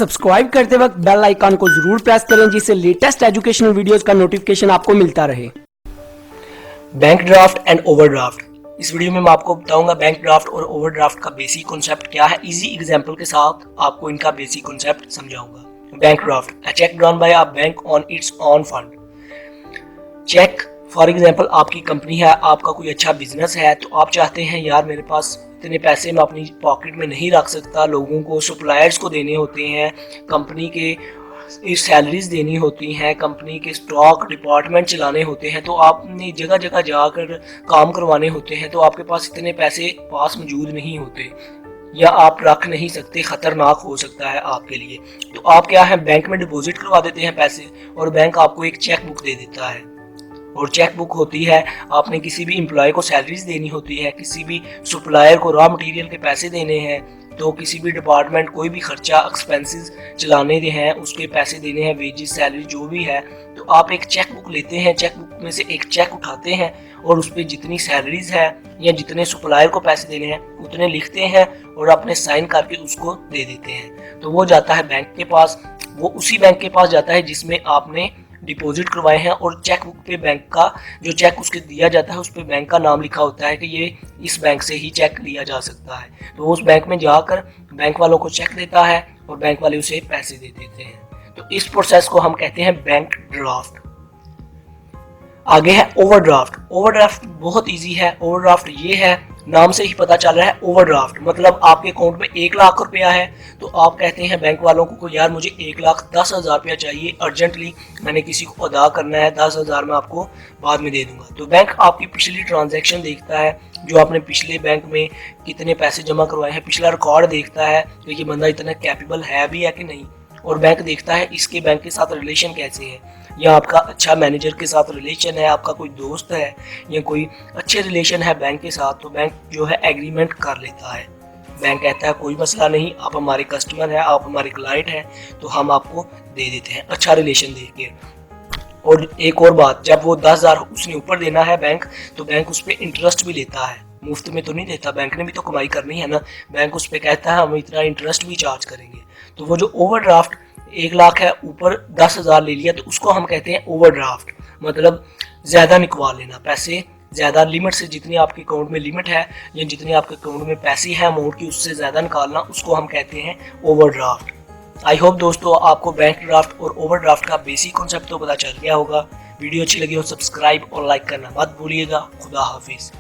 Subscribe करते वक्त bell icon को जरूर प्रेस करें जिससे लेटेस्ट एजुकेशनल वीडियोस का नोटिफिकेशन आपको मिलता रहे। Bank draft and overdraft. इस वीडियो में मैं आपको बताऊंगा बैंक ड्राफ्ट और ओवरड्राफ्ट का बेसिक कॉन्सेप्ट क्या है। इजी एग्जांपल के साथ आपको इनका बेसिक कॉन्सेप्ट समझाऊंगा। Bank draft, a cheque drawn by a bank on its own fund. Cheque for example, आपकी कंपनी है, आपका कोई अच्छा बिजनेस है, तो आप चाहते हैं यार मेरे पास इतने पैसे मैं अपनी पॉकेट में नहीं रख सकता, लोगों को सप्लायर्स को देने होते हैं, कंपनी के सैलरीज देनी होती हैं, कंपनी के स्टॉक डिपार्टमेंट चलाने होते हैं, तो आपने जगह जगह जाकर काम करवाने होते हैं, तो आपके पास इतने पैसे पास मौजूद नहीं होते या आप रख नहीं सकते, खतरनाक हो सकता है आपके लिए। तो आप क्या है, बैंक में डिपॉजिट करवा देते हैं पैसे और बैंक आपको एक चेक बुक दे देता है। और चेक बुक होती है, आपने किसी भी एम्प्लॉय को सैलरीज देनी होती है, किसी भी सप्लायर को रॉ मटेरियल के पैसे देने हैं, तो किसी भी डिपार्टमेंट कोई भी खर्चा एक्सपेंसेस चलाने हैं उसके पैसे देने हैं, वेजेस सैलरी जो भी है, तो आप एक चेक बुक लेते हैं, चेक बुक में से एक चेक उठाते हैं और उस पर जितनी सैलरीज है या जितने सप्लायर को पैसे देने हैं उतने लिखते हैं और अपने साइन करके उसको दे देते हैं। तो वो जाता है बैंक के पास, वो उसी बैंक के पास जाता है जिसमें आपने डिपॉजिट करवाए हैं, और चेक बुक पे बैंक का जो चेक उसके दिया जाता है उस पे बैंक का नाम लिखा होता है कि ये इस बैंक से ही चेक लिया जा सकता है। तो उस बैंक में जाकर बैंक वालों को चेक देता है और बैंक वाले उसे पैसे दे देते हैं। तो इस प्रोसेस को हम कहते हैं बैंक ड्राफ्ट। आगे है ओवरड्राफ्ट। ओवरड्राफ्ट बहुत इजी है। ओवरड्राफ्ट ये है, नाम से ही पता चल रहा है ओवरड्राफ्ट मतलब आपके अकाउंट में 1,00,000 रुपया है, तो आप कहते हैं बैंक वालों को यार मुझे 1,10,000 रुपया चाहिए अर्जेंटली, मैंने किसी को अदा करना है, 10,000 मैं आपको बाद में दे दूंगा। तो बैंक आपकी पिछली ट्रांजैक्शन देखता है, जो आपने पिछले बैंक में कितने पैसे जमा करवाए हैं, पिछला रिकॉर्ड देखता है कि ये बंदा इतना कैपेबल है भी है कि नहीं, और बैंक देखता है इसके बैंक के साथ रिलेशन कैसे है, या आपका अच्छा मैनेजर के साथ रिलेशन है, आपका कोई दोस्त है या कोई अच्छे रिलेशन है बैंक के साथ, तो बैंक जो है एग्रीमेंट कर लेता है। बैंक कहता है कोई मसला नहीं, आप हमारे कस्टमर हैं, आप हमारे क्लाइंट हैं, तो हम आपको दे देते हैं अच्छा रिलेशन देख के। और एक और बात, जब वो 10,000 उसने ऊपर देना है बैंक, तो बैंक उस पर इंटरेस्ट भी लेता है, मुफ्त में तो नहीं देता, बैंक ने भी तो कमाई करनी है ना। बैंक उस पर कहता है हम इतना इंटरेस्ट भी चार्ज करेंगे। तो वो जो ओवरड्राफ्ट 1,00,000 है, ऊपर 10,000 ले लिया, तो उसको हम कहते हैं ओवरड्राफ्ट, मतलब ज्यादा निकलवा लेना पैसे, ज्यादा लिमिट से, जितनी आपके अकाउंट में लिमिट है या जितनी आपके अकाउंट में पैसे हैं अमाउंट की, उससे ज्यादा निकालना, उसको हम कहते हैं ओवरड्राफ्ट। आई होप दोस्तों आपको बैंक ड्राफ्ट और ओवरड्राफ्ट का बेसिक कॉन्सेप्ट तो पता चल गया होगा। वीडियो अच्छी लगी हो सब्सक्राइब और लाइक करना मत भूलिएगा। खुदा हाफिज।